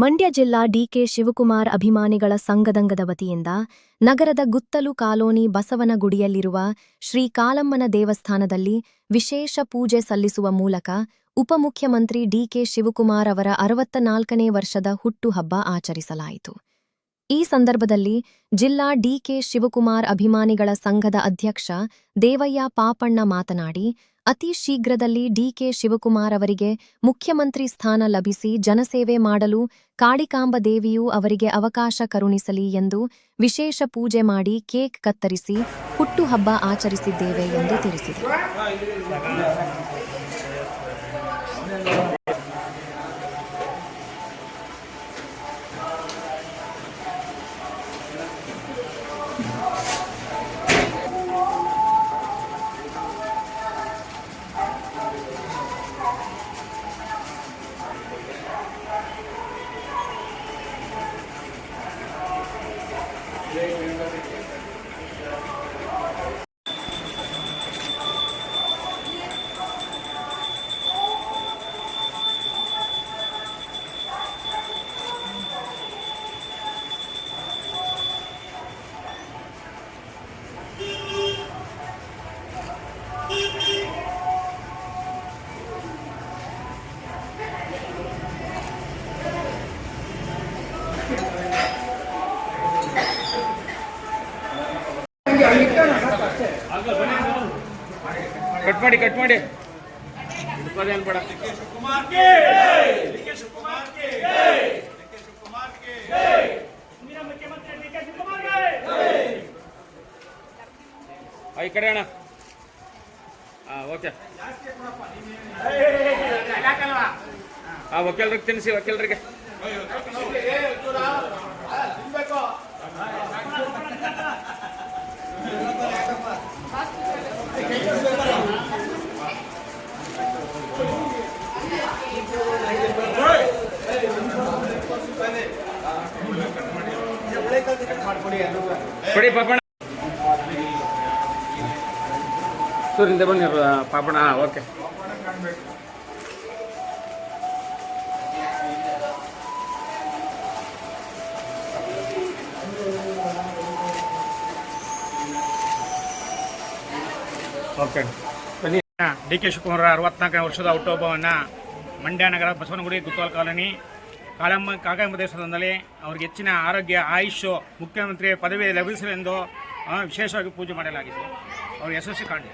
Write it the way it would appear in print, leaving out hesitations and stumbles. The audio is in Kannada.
ಮಂಡ್ಯ ಜಿಲ್ಲಾ ಡಿಕೆ ಶಿವಕುಮಾರ್ ಅಭಿಮಾನಿಗಳ ಸಂಘದಂಗದ ವತಿಯಿಂದ ನಗರದ ಗುತ್ತಲು ಕಾಲೋನಿ ಬಸವನಗುಡಿಯಲ್ಲಿರುವ ಶ್ರೀ ಕಾಲಮ್ಮನ ದೇವಸ್ಥಾನದಲ್ಲಿ ವಿಶೇಷ ಪೂಜೆ ಸಲ್ಲಿಸುವ ಮೂಲಕ ಉಪಮುಖ್ಯಮಂತ್ರಿ ಡಿಕೆ ಶಿವಕುಮಾರ್ ಅವರ 64ನೇ ವರ್ಷದ ಹುಟ್ಟುಹಬ್ಬ ಆಚರಿಸಲಾಯಿತು. ಈ ಸಂದರ್ಭದಲ್ಲಿ ಜಿಲ್ಲಾ ಡಿಕೆ ಶಿವಕುಮಾರ್ ಅಭಿಮಾನಿಗಳ ಸಂಘದ ಅಧ್ಯಕ್ಷ ದೇವಯ್ಯ ಪಾಪಣ್ಣ ಮಾತನಾಡಿ, ಅತಿ ಶೀಘ್ರದಲ್ಲಿ ಡಿಕೆ ಶಿವಕುಮಾರ್ ಅವರಿಗೆ ಮುಖ್ಯಮಂತ್ರಿ ಸ್ಥಾನ ಲಭಿಸಿ ಜನಸೇವೆ ಮಾಡಲು ಕಾಳಿಕಾಂಬ ದೇವಿಯೂ ಅವರಿಗೆ ಅವಕಾಶ ಕರುಣಿಸಲಿ ಎಂದು ವಿಶೇಷ ಪೂಜೆ ಮಾಡಿ ಕೇಕ್ ಕತ್ತರಿಸಿ ಹುಟ್ಟುಹಬ್ಬ ಆಚರಿಸಿದ್ದೇವೆ ಎಂದು ತಿಳಿಸಿದರು. ಕಟ್ ಮಾಡಿ ಈ ಕಡೆ ಅಣ್ಣ. ಓಕೆ, ವಕೀಲರಿಗೆ ತಿನ್ನಿಸಿ, ವಕೀಲರಿಗೆ ಕೊಡಿ ಪಾಪಣ್ಣ. ಸೂರಿಂದ ಬನ್ನಿ ಪಾಪಣ್ಣ. ಓಕೆ, ಓಕೆ ಬನ್ನಿ. ಡಿಕೆ ಶಿವಕುಮಾರ್ 64ನೇ ವರ್ಷದ ಹುಟ್ಟುಹಬ್ಬವನ್ನು ಮಂಡ್ಯ ನಗರ ಬಸವನಗುಡಿ ಗುತ್ತಲು ಕಾಲೋನಿ ಕಾಳಿಕಾಂಬ ದೇವಸ್ಥಾನದಲ್ಲಿ ಅವರಿಗೆ ಹೆಚ್ಚಿನ ಆರೋಗ್ಯ ಆಯುಷ್ ಮುಖ್ಯಮಂತ್ರಿ ಪದವಿ ಲಭಿಸಲೆಂದು ವಿಶೇಷವಾಗಿ ಪೂಜೆ ಮಾಡಲಾಗಿದೆ. ಅವರು ಯಶಸ್ವಿ ಕಾಣಲಿ.